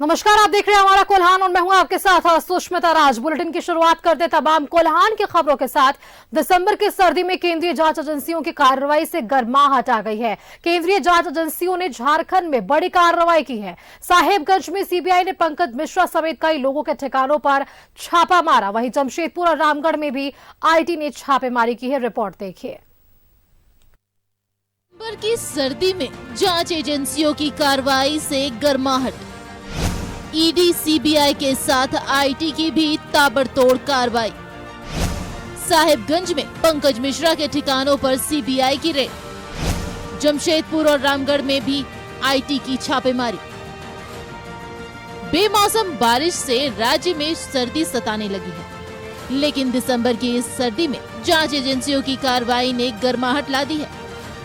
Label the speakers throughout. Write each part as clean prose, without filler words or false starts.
Speaker 1: नमस्कार, आप देख रहे हैं हमारा कोल्हान और मैं हूं आपके साथ सुष्मिता राज। बुलेटिन की शुरुआत करते तमाम कोल्हान की खबरों के साथ। दिसंबर की सर्दी में केंद्रीय जांच एजेंसियों की कार्रवाई से गर्माहट आ गई है। केंद्रीय जांच एजेंसियों ने झारखंड में बड़ी कार्रवाई की है। साहेबगंज में सीबीआई ने पंकज मिश्रा समेत कई लोगों के ठिकानों पर छापा मारा। वहीं जमशेदपुर और रामगढ़ में भी आईटी ने छापेमारी की है। रिपोर्ट देखिए।
Speaker 2: दिसंबर की सर्दी में जांच एजेंसियों की कार्रवाई से गर्माहट। ईडी सीबीआई के साथ आईटी की भी ताबड़तोड़ कार्रवाई। साहेबगंज में पंकज मिश्रा के ठिकानों पर सीबीआई की रेड। जमशेदपुर और रामगढ़ में भी आईटी की छापेमारी। बेमौसम बारिश से राज्य में सर्दी सताने लगी है, लेकिन दिसंबर की इस सर्दी में जांच एजेंसियों की कार्रवाई ने गर्माहट ला दी है।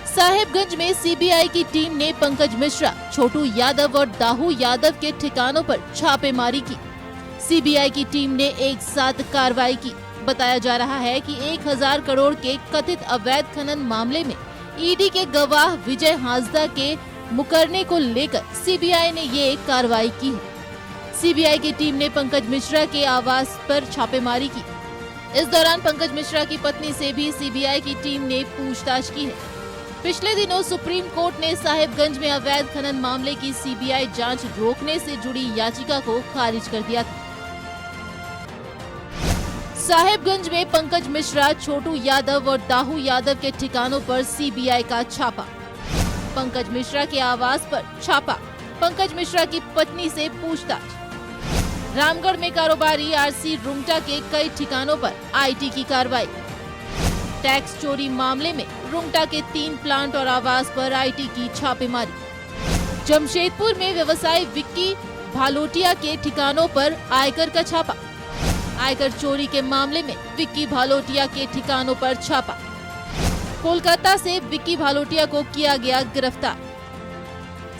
Speaker 2: साहेबगंज में सीबीआई की टीम ने पंकज मिश्रा, छोटू यादव और दाहू यादव के ठिकानों पर छापेमारी की। सीबीआई की टीम ने एक साथ कार्रवाई की। बताया जा रहा है कि 1000 करोड़ के कथित अवैध खनन मामले में ईडी के गवाह विजय हांसदा के मुकरने को लेकर सीबीआई ने ये कार्रवाई की है। सीबीआई की टीम ने पंकज मिश्रा के आवास पर छापेमारी की। इस दौरान पंकज मिश्रा की पत्नी से भी सीबीआई की टीम ने पूछताछ की है। पिछले दिनों सुप्रीम कोर्ट ने साहेबगंज में अवैध खनन मामले की सीबीआई जांच रोकने से जुड़ी याचिका को खारिज कर दिया था। साहेबगंज में पंकज मिश्रा, छोटू यादव और दाहू यादव के ठिकानों पर सीबीआई का छापा। पंकज मिश्रा के आवास पर छापा। पंकज मिश्रा की पत्नी से पूछताछ। रामगढ़ में कारोबारी आरसी रुंगटा के कई ठिकानों पर आईटी की कार्रवाई। टैक्स चोरी मामले में रुंगटा के 3 प्लांट और आवास पर आईटी की छापेमारी। जमशेदपुर में व्यवसायी विक्की भालोटिया के ठिकानों पर आयकर का छापा। आयकर चोरी के मामले में विक्की भालोटिया के ठिकानों पर छापा। कोलकाता से विक्की भालोटिया को किया गया गिरफ्तार।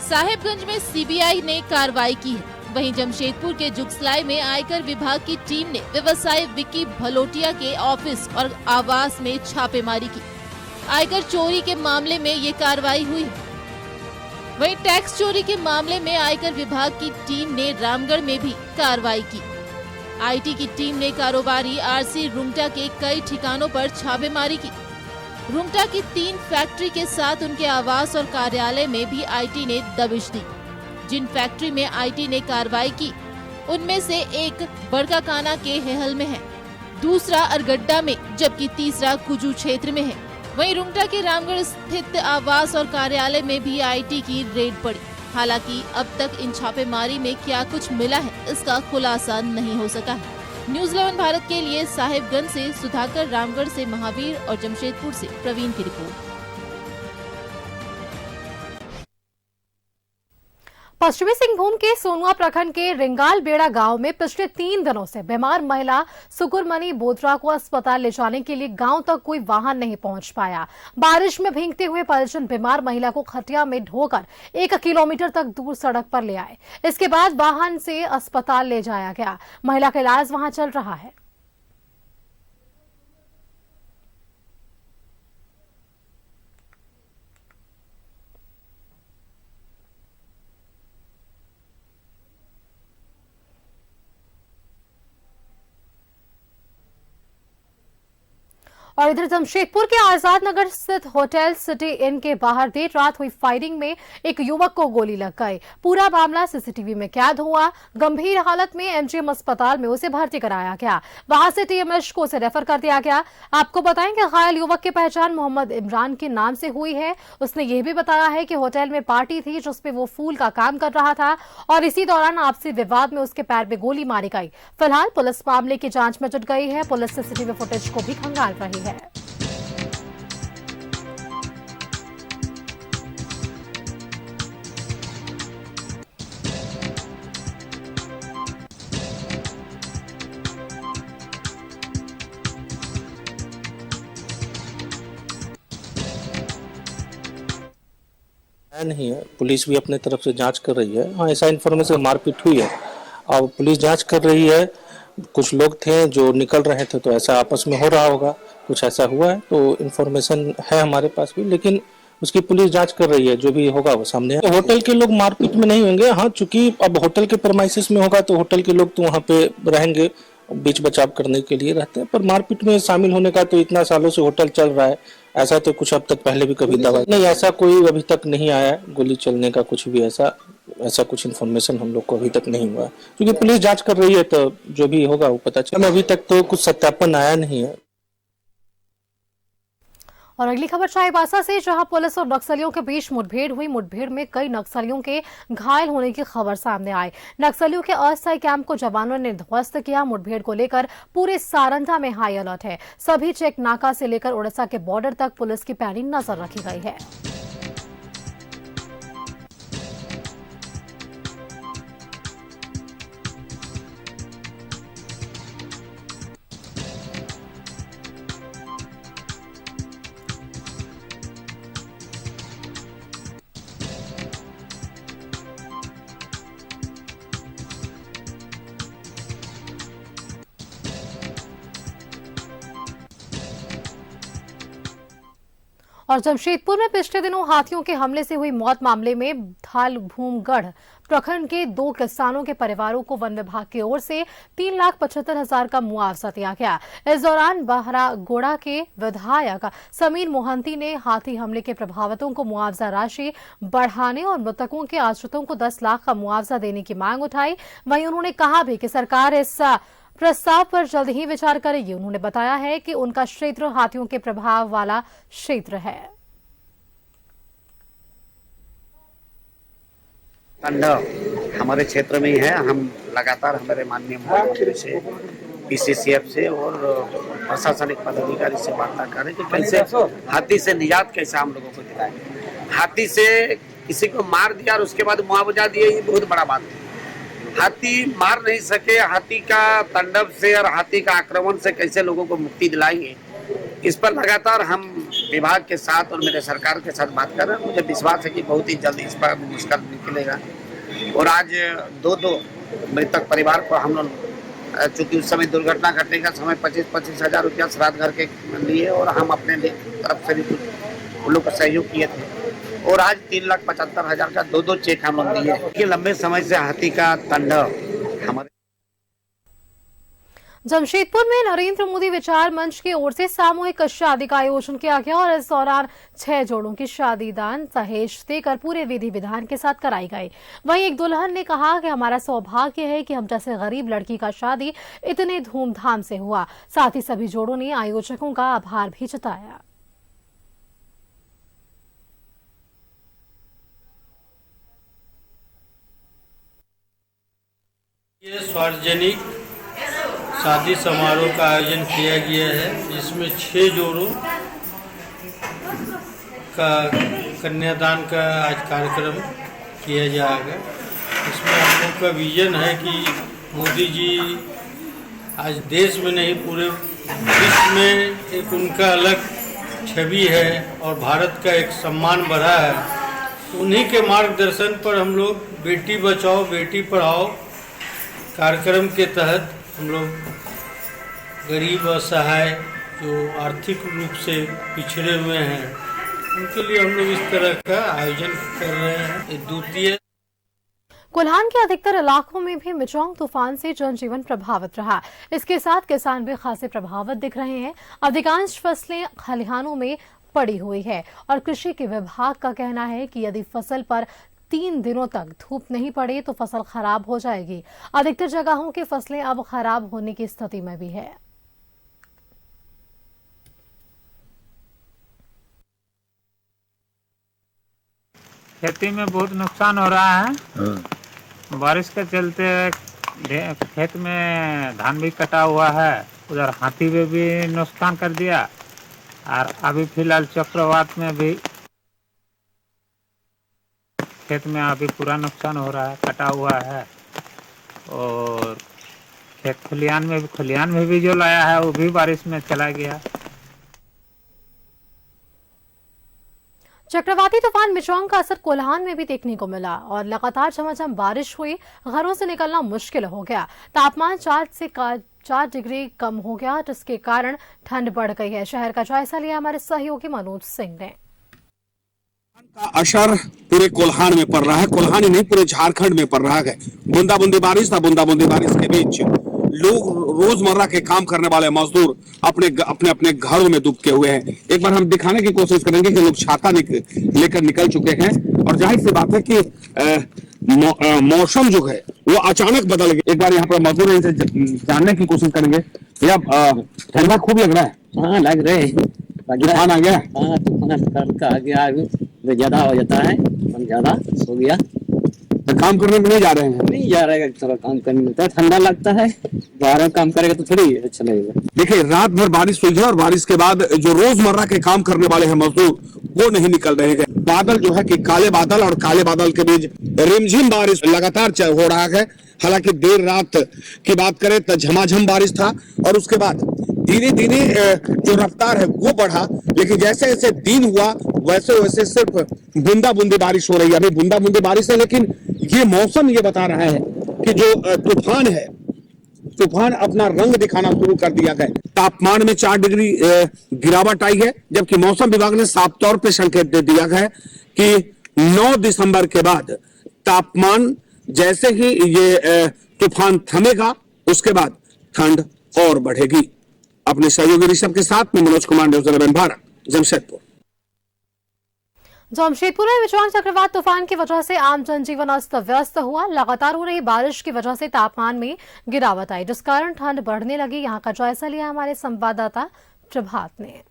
Speaker 2: साहेबगंज में सीबीआई ने कार्रवाई की है। वहीं जमशेदपुर के जुगसलाई में आयकर विभाग की टीम ने व्यवसायी विक्की भलोटिया के ऑफिस और आवास में छापेमारी की। आयकर चोरी के मामले में ये कार्रवाई हुई है। वहीं टैक्स चोरी के मामले में आयकर विभाग की टीम ने रामगढ़ में भी कार्रवाई की। आईटी की टीम ने कारोबारी आरसी रुंगटा के कई ठिकानों पर छापेमारी की। रुंगटा की 3 फैक्ट्री के साथ उनके आवास और कार्यालय में भी आईटी ने दबिश दी। जिन फैक्ट्री में आईटी ने कार्रवाई की, उनमें से एक बड़काकाना के हेहल में है, दूसरा अरगड्डा में, जबकि तीसरा कुजू क्षेत्र में है। वहीं रुंगटा के रामगढ़ स्थित आवास और कार्यालय में भी आईटी की रेड पड़ी। हालांकि अब तक इन छापेमारी में क्या कुछ मिला है, इसका खुलासा नहीं हो सका है। न्यूज़ 11 भारत के लिए साहेबगंज से सुधाकर, रामगढ़ से महावीर और जमशेदपुर से प्रवीण की रिपोर्ट।
Speaker 1: पश्चिमी सिंहभूम के सोनुआ प्रखंड के रिंगाल बेड़ा गांव में पिछले 3 दिनों से बीमार महिला सुकुरमणि बोत्रा को अस्पताल ले जाने के लिए गांव तक कोई वाहन नहीं पहुंच पाया। बारिश में भीगते हुए परिजन बीमार महिला को खटिया में ढोकर 1 किलोमीटर तक दूर सड़क पर ले आए। इसके बाद वाहन से अस्पताल ले जाया गया। महिला का इलाज वहां चल रहा है। और इधर जमशेदपुर के आजाद नगर स्थित होटल सिटी इन के बाहर देर रात हुई फायरिंग में एक युवक को गोली लग गई। पूरा मामला सीसीटीवी में कैद हुआ। गंभीर हालत में एमजीएम अस्पताल में उसे भर्ती कराया गया। वहां से टीएमएच को उसे रेफर कर दिया गया। आपको बताएं कि घायल युवक की पहचान मोहम्मद इमरान के नाम से हुई है। उसने ये भी बताया है कि होटल में पार्टी थी जिसमें वो फूल का काम कर रहा था और इसी दौरान आपसी विवाद में उसके पैर में गोली मारी गई। फिलहाल पुलिस मामले की जांच में जुट गई है। पुलिस सीसीटीवी फुटेज को भी खंगाल रही है।
Speaker 3: नहीं है, पुलिस भी अपने तरफ से जांच कर रही है। हाँ, ऐसा इन्फॉर्मेशन मारपीट हुई है और पुलिस जांच कर रही है। कुछ लोग थे जो निकल रहे थे तो ऐसा आपस में हो रहा होगा, कुछ ऐसा हुआ है तो इन्फॉर्मेशन है हमारे पास भी, लेकिन उसकी पुलिस जांच कर रही है, जो भी होगा वो सामने है। तो होटल के लोग मारपीट में नहीं होंगे, हाँ चूंकि अब होटल के प्रेमाइसिस में होगा तो होटल के लोग तो वहाँ पे रहेंगे, बीच बचाव करने के लिए रहते हैं, पर मारपीट में शामिल होने का तो इतना सालों से होटल चल रहा है, ऐसा तो कुछ अब तक पहले भी कभी दावा नहीं, ऐसा कोई अभी तक नहीं आया गोली चलने का, कुछ भी ऐसा कुछ इन्फॉर्मेशन हम लोग को अभी तक नहीं हुआ, क्योंकि पुलिस जांच कर रही है तो जो भी होगा वो पता चलेगा। अभी तक तो कुछ सत्यापन आया नहीं है।
Speaker 1: और अगली खबर चाईबासा से, जहां पुलिस और नक्सलियों के बीच मुठभेड़ हुई। मुठभेड़ में कई नक्सलियों के घायल होने की खबर सामने आई। नक्सलियों के अस्थायी कैंप को जवानों ने ध्वस्त किया। मुठभेड़ को लेकर पूरे सारंधा में हाई अलर्ट है। सभी चेक नाका से लेकर उड़ीसा के बॉर्डर तक पुलिस की पैनी नजर रखी गई है। और जमशेदपुर में पिछले दिनों हाथियों के हमले से हुई मौत मामले में धालभूमगढ़ प्रखंड के 2 किसानों के परिवारों को वन विभाग की ओर से 3,75,000 का मुआवजा दिया गया। इस दौरान बहरागोड़ा के विधायक समीर मोहंती ने हाथी हमले के प्रभावितों को मुआवजा राशि बढ़ाने और मृतकों के आश्रितों को 10 लाख का मुआवजा देने की मांग उठाई। वहीं उन्होंने कहा भी कि सरकार इस प्रस्ताव पर जल्द ही विचार करेगी। उन्होंने बताया है कि उनका क्षेत्र हाथियों के प्रभाव वाला क्षेत्र है।
Speaker 4: तांडव हमारे क्षेत्र में ही है। हम लगातार हमारे माननीय मुख्यमंत्री से, पीसीसीएफ से और प्रशासनिक पदाधिकारी से वार्ता करें कि कैसे हाथी से निजात कैसे हम लोगों को दिलाएंगे। हाथी से किसी को मार दिया और उसके बाद मुआवजा दिया, ये बहुत बड़ा बात है। हाथी मार नहीं सके, हाथी का तांडव से और हाथी का आक्रमण से कैसे लोगों को मुक्ति दिलाएंगे, इस पर लगातार हम विभाग के साथ और मेरे सरकार के साथ बात कर रहे हैं। मुझे विश्वास है कि बहुत ही जल्द इस पर निष्कर्ष निकलेगा। और आज 2 मृतक परिवार को हम लोग, चूंकि उस समय दुर्घटना घटने का समय 25-25 हजार रुपया श्राद्ध घर के लिए और हम अपने तरफ से भी कुछ उन लोग को सहयोग किए थे। और आज 3,75,000 का 2 चेक हम लोग दिए कि लंबे समय से हाथी का तांडव हमारे।
Speaker 1: जमशेदपुर में नरेंद्र मोदी विचार मंच की ओर से सामूहिक शादी का आयोजन किया गया और इस दौरान 6 जोड़ों की शादी दान दहेज देकर पूरे विधि विधान के साथ कराई गई। वहीं एक दुल्हन ने कहा कि हमारा सौभाग्य है कि हम जैसे गरीब लड़की का शादी इतने धूमधाम से हुआ। साथ ही सभी जोड़ों ने आयोजकों का आभार भी जताया।
Speaker 5: ये सार्वजनिक शादी समारोह का आयोजन किया गया है, जिसमें 6 जोड़ों का कन्यादान का आज कार्यक्रम किया जाएगा। इसमें हम लोग का विजन है कि मोदी जी आज देश में नहीं पूरे विश्व में एक उनका अलग छवि है और भारत का एक सम्मान बढ़ा है। उन्हीं के मार्गदर्शन पर हम लोग बेटी बचाओ बेटी पढ़ाओ कार्यक्रम के तहत हम लोग गरीब असहाय जो आर्थिक रूप से पिछड़े हुए हैं उनके लिए हम लोग इस तरह का आयोजन कर रहे हैं। द्वितीय
Speaker 1: कोल्हान के अधिकतर इलाकों में भी मिचोंग तूफान से जनजीवन प्रभावित रहा। इसके साथ किसान भी खासे प्रभावित दिख रहे हैं। अधिकांश फसलें खलिहानों में पड़ी हुई है और कृषि के विभाग का कहना है कि यदि फसल पर 3 दिनों तक धूप नहीं पड़े तो फसल खराब हो जाएगी। अधिकतर जगहों की फसलें अब खराब होने की स्थिति में भी है।
Speaker 6: खेती में बहुत नुकसान हो रहा है। बारिश के चलते खेत में धान भी कटा हुआ है, उधर हाथी में भी नुकसान कर दिया और अभी फिलहाल चक्रवात में भी खेत में अभी पूरा नुकसान हो रहा है, कटा हुआ है। और खेत खलिहान में भी जो लाया है वो भी बारिश में चला गया।
Speaker 1: चक्रवाती तूफान मिचोंग का असर कोल्हान में भी देखने को मिला और लगातार झमाझम बारिश हुई। घरों से निकलना मुश्किल हो गया। तापमान 4 से 4 डिग्री कम हो गया, जिसके कारण ठंड बढ़ गई है। शहर का जायजा लिया हमारे सहयोगी मनोज सिंह ने।
Speaker 7: का असर पूरे कोल्हान में पड़ रहा है। कोल्हान ही नहीं, पूरे झारखंड में पड़ रहा है। बूंदाबूंदी बारिश के बीच लोग, रोजमर्रा के काम करने वाले मजदूर अपने अपने घरों में डूबके हुए हैं। एक बार हम दिखाने की कोशिश करेंगे कि लोग छाता लेकर निकल चुके हैं और जाहिर सी बात है कि मौसम जो है वो अचानक बदल गया। एक बार यहाँ पर मजदूर इनसे जानने की कोशिश करेंगे। भैया, ठंडा खूब लग रहा है?
Speaker 8: हाँ, लग रहे हैं।
Speaker 7: तूफान आ गया?
Speaker 8: हाँ, तूफान का आ गया, तो ज्यादा हो जाता है, ज्यादा हो गया
Speaker 7: तो काम करने में नहीं जा रहे हैं?
Speaker 8: नहीं जा रहा है, थोड़ा काम करने में ठंडा लगता है, बाहर में काम करेगा तो थोड़ी अच्छा लगेगा।
Speaker 7: देखिए, रात भर बारिश हुई है और बारिश के बाद जो रोजमर्रा के काम करने वाले हैं मजदूर, वो नहीं निकल रहे हैं। बादल जो है कि काले बादल, और काले बादल के बीच रिमझिम बारिश लगातार हो रहा है। हालांकि देर रात की बात करें तो झमाझम बारिश था और उसके बाद धीरे धीरे जो रफ्तार है वो बढ़ा, लेकिन जैसे जैसे दिन हुआ वैसे वैसे सिर्फ बूंदा बूंदी बारिश हो रही है। अभी बूंदा बूंदी बारिश है, लेकिन ये मौसम ये बता रहा है कि जो तूफान है, तूफान अपना रंग दिखाना शुरू कर दिया है। तापमान में 4 डिग्री गिरावट आई है, जबकि मौसम विभाग ने साफ तौर पर संकेत दे दिया है कि 9 दिसंबर के बाद तापमान जैसे ही ये तूफान थमेगा उसके बाद ठंड और बढ़ेगी। अपने सहयोगी ऋषभ के साथ में मनोज कुमार, न्यूज़ 11 भारत, जमशेदपुर।
Speaker 1: जमशेदपुर में विशाल चक्रवात तूफान की वजह से आम जनजीवन अस्त व्यस्त हुआ। लगातार हो रही बारिश की वजह से तापमान में गिरावट आई, जिस कारण ठंड बढ़ने लगी। यहाँ का जायजा लिया हमारे संवाददाता प्रभात ने।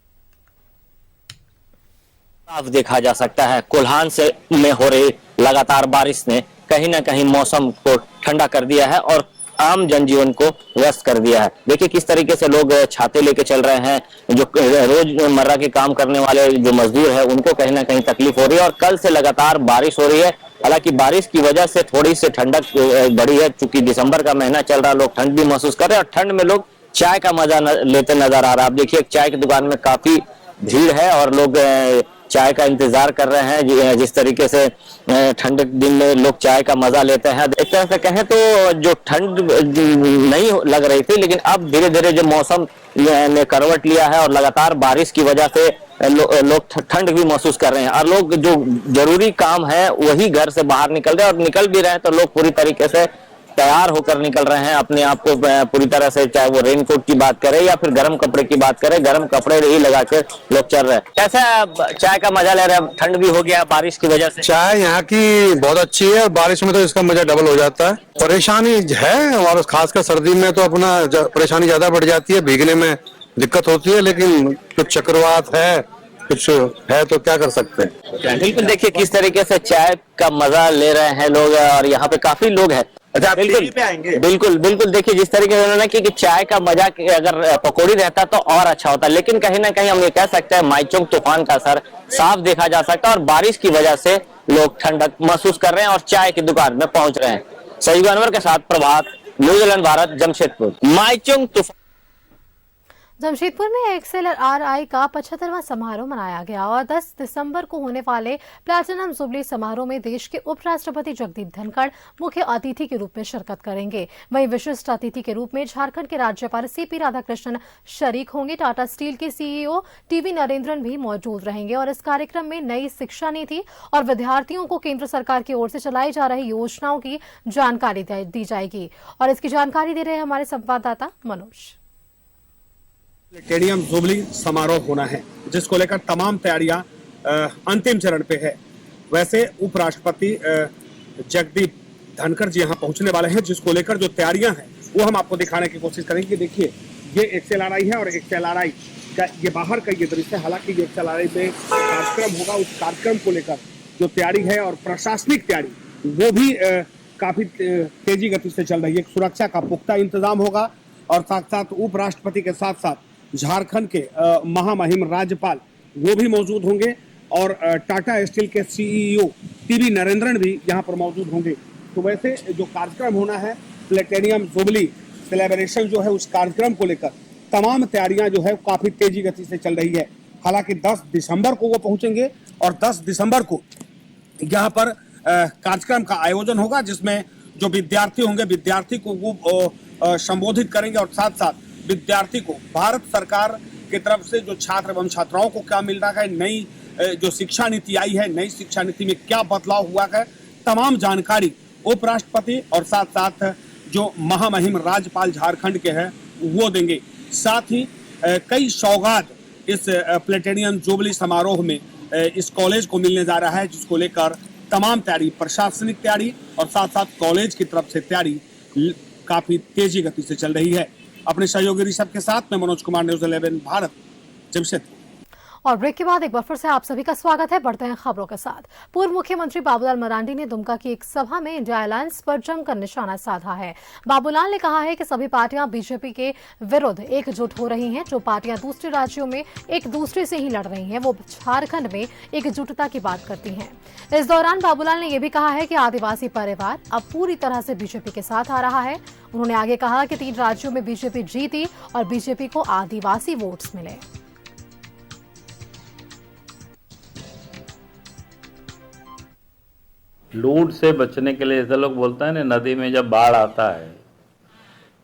Speaker 9: साफ देखा जा सकता है कोल्हान से में हो रही लगातार बारिश ने कहीं ना कहीं मौसम को ठंडा कर दिया है और आम जनजीवन को व्यस्त कर दिया है। देखिए किस तरीके से लोग छाते लेके चल रहे हैं। जो रोजमर्रा के काम करने वाले जो मजदूर है उनको कहीं ना कहीं तकलीफ हो रही है और कल से लगातार बारिश हो रही है। हालांकि बारिश की वजह से थोड़ी सी ठंडक बढ़ी है, चूंकि दिसंबर का महीना चल रहा है, लोग ठंड भी महसूस कर रहे हैं और ठंड में लोग चाय का मजा लेते नजर आ रहा है। आप देखिए चाय की दुकान में काफी भीड़ है और लोग चाय का इंतजार कर रहे हैं। जिस तरीके से ठंड दिन में लोग चाय का मजा लेते हैं, एक तरह से कहें तो जो ठंड नहीं लग रही थी, लेकिन अब धीरे धीरे जो मौसम ने करवट लिया है और लगातार बारिश की वजह से लोग ठंड भी महसूस कर रहे हैं और लोग जो जरूरी काम है वही घर से बाहर निकल रहे हैं और निकल भी रहे हैं तो लोग पूरी तरीके से तैयार होकर निकल रहे हैं अपने आप को पूरी तरह से, चाहे वो रेनकोट की बात करें या फिर गर्म कपड़े की बात करें, गर्म कपड़े ही लगा के लोग चल रहे हैं। कैसा चाय का मजा ले रहे हैं? ठंड भी हो गया बारिश की वजह से।
Speaker 10: चाय यहाँ की बहुत अच्छी है और बारिश में तो इसका मजा डबल हो जाता है। परेशानी है और खासकर सर्दी में तो अपना परेशानी ज्यादा बढ़ जाती है, भीगने में दिक्कत होती है, लेकिन कुछ चक्रवात है, कुछ है तो क्या कर सकते हैं।
Speaker 9: बिल्कुल, देखिए किस तरीके से चाय का मजा ले रहे हैं लोग और यहाँ पे काफी लोग हैं।
Speaker 7: अच्छा,
Speaker 9: बिल्कुल बिल्कुल देखिए जिस तरीके से उन्होंने कि चाय का मजा अगर पकौड़ी रहता तो और अच्छा होता, लेकिन कहीं ना कहीं हम ये कह सकते हैं माइचोंग तूफान का असर साफ देखा जा सकता है और बारिश की वजह से लोग ठंडक महसूस कर रहे हैं और चाय की दुकान में पहुंच रहे हैं। सही अनवर के साथ प्रभात, न्यूज़ 11 भारत, जमशेदपुर। माइचोंग तूफान
Speaker 1: जमशेदपुर में XLRI का 75वां समारोह मनाया गया और 10 दिसंबर को होने वाले प्लैटिनम जुबली समारोह में देश के उपराष्ट्रपति जगदीप धनखड़ मुख्य अतिथि के रूप में शिरकत करेंगे। वहीं विशिष्ट अतिथि के रूप में झारखंड के राज्यपाल CP राधाकृष्णन शरीक होंगे। टाटा स्टील के CEO TV नरेंद्रन भी मौजूद रहेंगे और इस कार्यक्रम में नई शिक्षा नीति और विद्यार्थियों को केंद्र सरकार की ओर से चलाई जा रही योजनाओं की जानकारी दी जाएगी और इसकी जानकारी दे रहे हैं हमारे संवाददाता मनोज।
Speaker 7: प्लेटिनियम जुबली समारोह होना है जिसको लेकर तमाम तैयारियां अंतिम चरण पे है। वैसे उपराष्ट्रपति जगदीप धनखड़ जी यहाँ पहुंचने वाले हैं, जिसको लेकर जो तैयारियां हैं वो हम आपको दिखाने की कोशिश करेंगे। देखिए ये XLRI है और XLRI का ये बाहर का ये दृश्य है। हालांकि ये XLRI में कार्यक्रम होगा, उस कार्यक्रम को लेकर जो तैयारी है और प्रशासनिक तैयारी वो भी काफी तेजी गति से चल रही है। सुरक्षा का पुख्ता इंतजाम होगा और साथ साथ उपराष्ट्रपति के साथ साथ झारखंड के महामहिम राज्यपाल वो भी मौजूद होंगे और टाटा स्टील के CEO TV नरेंद्रन भी यहाँ पर मौजूद होंगे। तो वैसे जो कार्यक्रम होना है प्लेटिनियम जुबली सेलिब्रेशन जो है, उस कार्यक्रम को लेकर तमाम तैयारियां जो है काफी तेजी गति से चल रही है। हालांकि 10 दिसंबर को वो पहुंचेंगे और 10 दिसंबर को यहाँ पर कार्यक्रम का आयोजन होगा, जिसमें जो विद्यार्थी होंगे विद्यार्थी को वो संबोधित करेंगे और साथ साथ विद्यार्थी को भारत सरकार की तरफ से जो छात्र एवं छात्राओं को क्या मिल रहा है, नई जो शिक्षा नीति आई है, नई शिक्षा नीति में क्या बदलाव हुआ है, तमाम जानकारी उपराष्ट्रपति और साथ साथ जो महामहिम राज्यपाल झारखंड के हैं वो देंगे। साथ ही कई सौगात इस प्लेटिनियम जुबली समारोह में इस कॉलेज को मिलने जा रहा है, जिसको लेकर तमाम तैयारी, प्रशासनिक तैयारी और साथ साथ कॉलेज की तरफ से तैयारी काफी तेजी गति से चल रही है। अपने सहयोगी ऋषभ के साथ मैं मनोज कुमार, न्यूज़ 11 भारत, जमशेदपुर।
Speaker 1: और ब्रेक के बाद एक बार फिर से आप सभी का स्वागत है। बढ़ते हैं खबरों के साथ। पूर्व मुख्यमंत्री बाबूलाल मरांडी ने दुमका की एक सभा में इंडिया अलायंस पर जमकर निशाना साधा है। बाबूलाल ने कहा है कि सभी पार्टियां बीजेपी के विरुद्ध एकजुट हो रही हैं। जो पार्टियां दूसरे राज्यों में एक दूसरे से ही लड़ रही हैं, वो झारखंड में एकजुटता की बात करती हैं। इस दौरान बाबूलाल ने यह भी कहा है कि आदिवासी परिवार अब पूरी तरह से बीजेपी के साथ आ रहा है। उन्होंने आगे कहा कि 3 राज्यों में बीजेपी जीती और बीजेपी को आदिवासी वोट्स मिले।
Speaker 11: लूट से बचने के लिए, ऐसे लोग बोलते हैं ना, नदी में जब बाढ़ आता है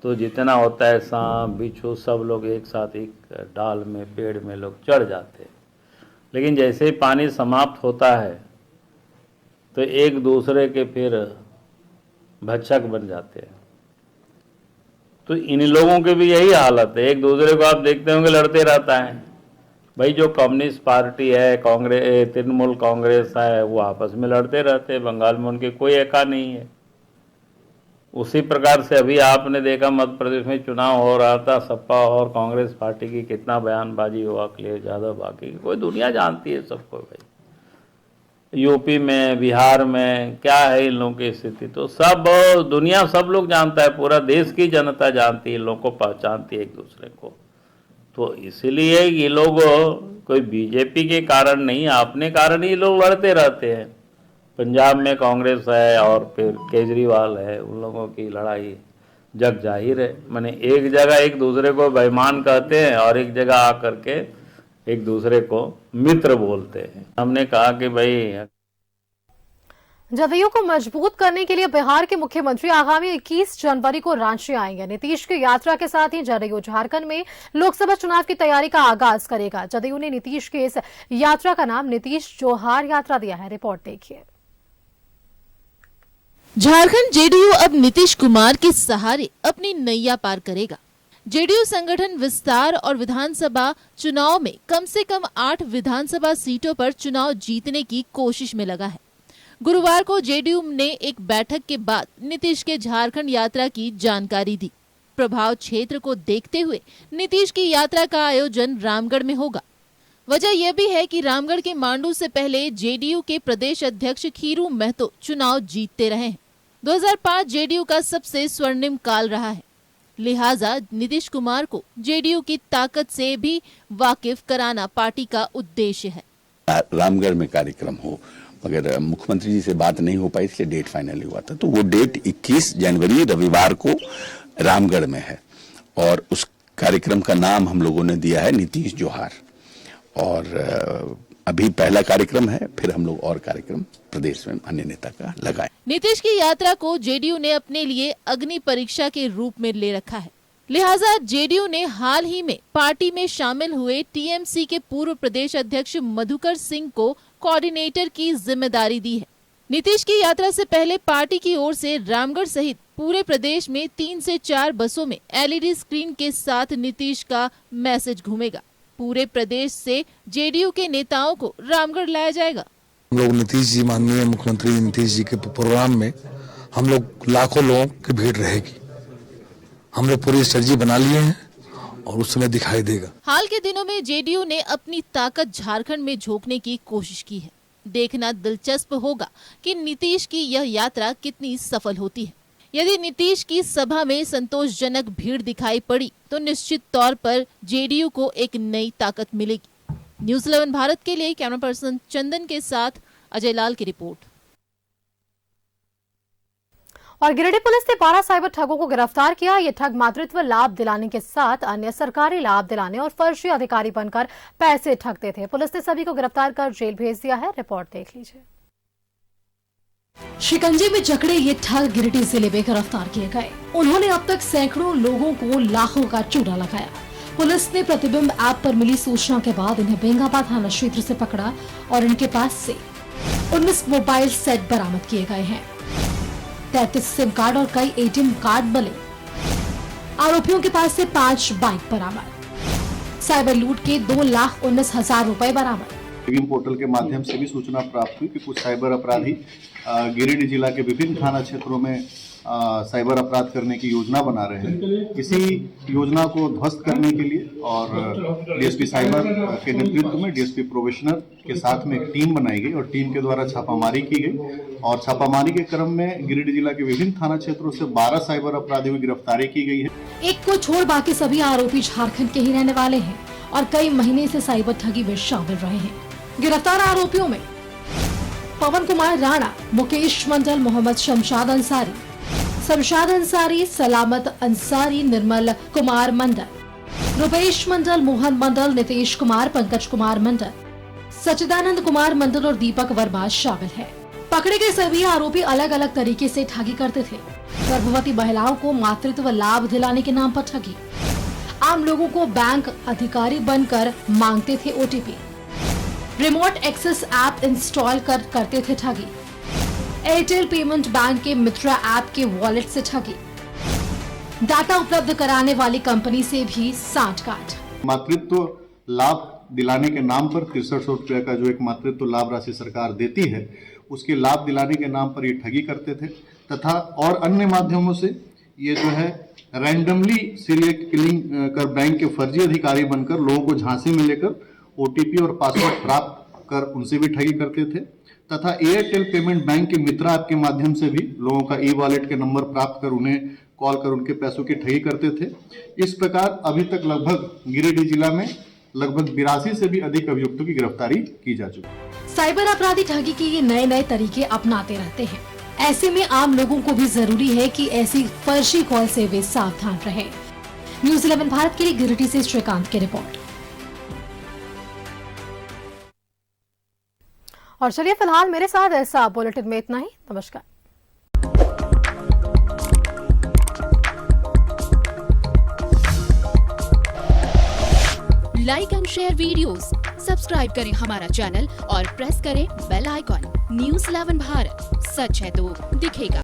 Speaker 11: तो जितना होता है सांप बिच्छू सब लोग एक साथ एक डाल में, पेड़ में लोग चढ़ जाते हैं, लेकिन जैसे ही पानी समाप्त होता है तो एक दूसरे के फिर भक्षक बन जाते हैं। तो इन लोगों के भी यही हालत है, एक दूसरे को आप देखते होंगे लड़ते रहता है। भाई जो कम्युनिस्ट पार्टी है, कांग्रेस, तृणमूल कांग्रेस है, वो आपस में लड़ते रहते हैं। बंगाल में उनके कोई एका नहीं है। उसी प्रकार से अभी आपने देखा मध्य प्रदेश में चुनाव हो रहा था, सपा और कांग्रेस पार्टी की कितना बयानबाजी हुआ, अखिलेश यादव, बाकी कोई दुनिया जानती है सबको। भाई यूपी में, बिहार में क्या है इन लोगों की स्थिति, तो सब दुनिया, सब लोग जानता है, पूरा देश की जनता जानती है, इन लोगों को पहचानती है एक दूसरे को। तो इसलिए ये लोग कोई बीजेपी के कारण नहीं, अपने कारण ही लोग लड़ते रहते हैं। पंजाब में कांग्रेस है और फिर केजरीवाल है, उन लोगों की लड़ाई जग जाहिर है। माने एक जगह एक दूसरे को बेईमान कहते हैं और एक जगह आकर के एक दूसरे को मित्र बोलते हैं। हमने कहा कि भाई
Speaker 1: जदयू को मजबूत करने के लिए बिहार के मुख्यमंत्री आगामी 21 जनवरी को रांची आएंगे। नीतीश की यात्रा के साथ ही जदयू झारखंड में लोकसभा चुनाव की तैयारी का आगाज करेगा। जदयू ने नीतीश की इस यात्रा का नाम नीतीश जोहार यात्रा दिया है। रिपोर्ट देखिए।
Speaker 2: झारखंड जेडीयू अब नीतीश कुमार के सहारे अपनी नैया पार करेगा। जेडीयू संगठन विस्तार और विधानसभा चुनाव में कम से कम 8 विधानसभा सीटों पर चुनाव जीतने की कोशिश में लगा है। गुरुवार को जेडीयू ने एक बैठक के बाद नीतीश के झारखंड यात्रा की जानकारी दी। प्रभाव क्षेत्र को देखते हुए नीतीश की यात्रा का आयोजन रामगढ़ में होगा। वजह यह भी है कि रामगढ़ के मांडू से पहले जेडीयू के प्रदेश अध्यक्ष खीरू महतो चुनाव जीतते रहे हैं। 2005 जेडीयू का सबसे स्वर्णिम काल रहा है, लिहाजा नीतीश कुमार को जेडीयू की ताकत से भी वाकिफ कराना पार्टी का उद्देश्य है।
Speaker 12: रामगढ़ में कार्यक्रम हो, मगर मुख्यमंत्री जी से बात नहीं हो पाई, इसलिए डेट फाइनल हुआ था। तो वो डेट 21 जनवरी रविवार को रामगढ़ में है और उस कार्यक्रम का नाम हम लोगों ने दिया है नीतीश जोहार। और अभी पहला कार्यक्रम है, फिर हम लोग और कार्यक्रम प्रदेश में अन्य नेता का लगाए।
Speaker 2: नीतीश की यात्रा को जेडीयू ने अपने लिए अग्नि परीक्षा के रूप में ले रखा है, लिहाजा जेडीयू ने हाल ही में पार्टी में शामिल हुए टीएमसी के पूर्व प्रदेश अध्यक्ष मधुकर सिंह को कोऑर्डिनेटर की जिम्मेदारी दी है। नीतीश की यात्रा से पहले पार्टी की ओर से रामगढ़ सहित पूरे प्रदेश में 3 से 4 बसों में एलईडी स्क्रीन के साथ नीतीश का मैसेज घूमेगा। पूरे प्रदेश से जेडीयू के नेताओं को रामगढ़ लाया जाएगा।
Speaker 13: हम लोग नीतीश जी, माननीय मुख्यमंत्री नीतीश जी के प्रोग्राम में हम लोग लाखों लोगों की भीड़ रहेगी। हम लोग पूरी स्ट्रेटजी बना लिए हैं और उस समय दिखाई देगा।
Speaker 2: हाल के दिनों में जेडीयू ने अपनी ताकत झारखंड में झोंकने की कोशिश की है। देखना दिलचस्प होगा कि नीतीश की यह यात्रा कितनी सफल होती है। यदि नीतीश की सभा में संतोषजनक भीड़ दिखाई पड़ी तो निश्चित तौर पर जेडीयू को एक नई ताकत मिलेगी। न्यूज़ 11 भारत के लिए कैमरा पर्सन चंदन के साथ अजय लाल की रिपोर्ट।
Speaker 1: और गिरिडीह पुलिस ने 12 साइबर ठगों को गिरफ्तार किया। ये ठग मातृत्व लाभ दिलाने के साथ अन्य सरकारी लाभ दिलाने और फर्जी अधिकारी बनकर पैसे ठगते थे। पुलिस ने सभी को गिरफ्तार कर जेल भेज दिया है। रिपोर्ट देख लीजिए।
Speaker 14: शिकंजे में जकड़े ये ठग गिरिडीह जिले में गिरफ्तार किए गए। उन्होंने अब तक सैकड़ों लोगों को लाखों का चूना लगाया। पुलिस ने प्रतिबिंब ऐप पर मिली सूचना के बाद इन्हें बेंगाबाद थाना क्षेत्र से पकड़ा और इनके पास से 19 मोबाइल सेट बरामद किए गए हैं। 33 सिम कार्ड और कई एटीएम कार्ड मिले। आरोपियों के पास से 5 बाइक बरामद। साइबर लूट के 2,19,000 रुपए बरामद।
Speaker 15: विभिन्न पोर्टल के माध्यम से भी सूचना प्राप्त हुई कि कुछ साइबर अपराधी गिरिडीह जिला के विभिन्न थाना क्षेत्रों में साइबर अपराध करने की योजना बना रहे हैं। इसी योजना को ध्वस्त करने के लिए और डीएसपी साइबर के नेतृत्व में डीएसपी प्रोबेशनर के साथ में एक टीम बनाई गई और टीम के द्वारा छापामारी की गई और छापामारी के क्रम में गिरिडीह जिला के विभिन्न थाना क्षेत्रों से 12 साइबर अपराधियों की गिरफ्तारी की गई है।
Speaker 14: एक को छोड़ बाकी सभी आरोपी झारखंड के ही रहने वाले हैं और कई महीने से साइबर ठगी में शामिल रहे हैं। गिरफ्तार आरोपियों में पवन कुमार राणा, मुकेश मंडल, मोहम्मद शमशाद अंसारी, सलामत अंसारी, निर्मल कुमार मंडल, रुपेश मंडल, मोहन मंडल, नितेश कुमार, पंकज कुमार मंडल, सच्चिदानंद कुमार मंडल और दीपक वर्मा शामिल है। पकड़े गए सभी आरोपी अलग अलग तरीके से ठगी करते थे। गर्भवती महिलाओं को मातृत्व लाभ दिलाने के नाम पर ठगी, आम लोगों को बैंक अधिकारी बनकर मांगते थे OTP, remote access app install करते थे ठगी, एयरटेल पेमेंट बैंक के मित्रा ऐप के वॉलेट से ठगी, डाटा उपलब्ध कराने वाली कंपनी से भी सांठगांठ।
Speaker 15: मातृत्व लाभ दिलाने के नाम पर 6300 रुपये का जो एक मातृत्व लाभ राशि सरकार देती है, उसके लाभ दिलाने के नाम पर ये ठगी करते थे तथा और अन्य माध्यमों से ये जो है रैंडमली सीरियल किलिंग कर बैंक के फर्जी अधिकारी बनकर लोगों को झांसे में लेकर ओटीपी और पासवर्ड प्राप्त कर उनसे भी ठगी करते थे तथा एयरटेल पेमेंट बैंक के मित्रा ऐप के माध्यम से भी लोगों का ई वॉलेट के नंबर प्राप्त कर उन्हें कॉल कर उनके पैसों की ठगी करते थे। इस प्रकार अभी तक लगभग गिरिडीह जिला में लगभग 82 से भी अधिक अभियुक्तों की गिरफ्तारी की जा चुकी है।
Speaker 14: साइबर अपराधी ठगी के ये नए नए तरीके अपनाते रहते हैं। ऐसे में आम लोगों को भी जरूरी है कि ऐसी फर्जी कॉल से वे सावधान रहें। न्यूज़ 11 भारत के लिए गिरिडीह से श्रीकांत की रिपोर्ट।
Speaker 1: और चलिए फिलहाल मेरे साथ ऐसा बुलेटिन में इतना ही। नमस्कार।
Speaker 14: Like and share videos, subscribe करें हमारा चैनल और प्रेस करें बेल आइकॉन। न्यूज़ 11 भारत, सच है तो दिखेगा।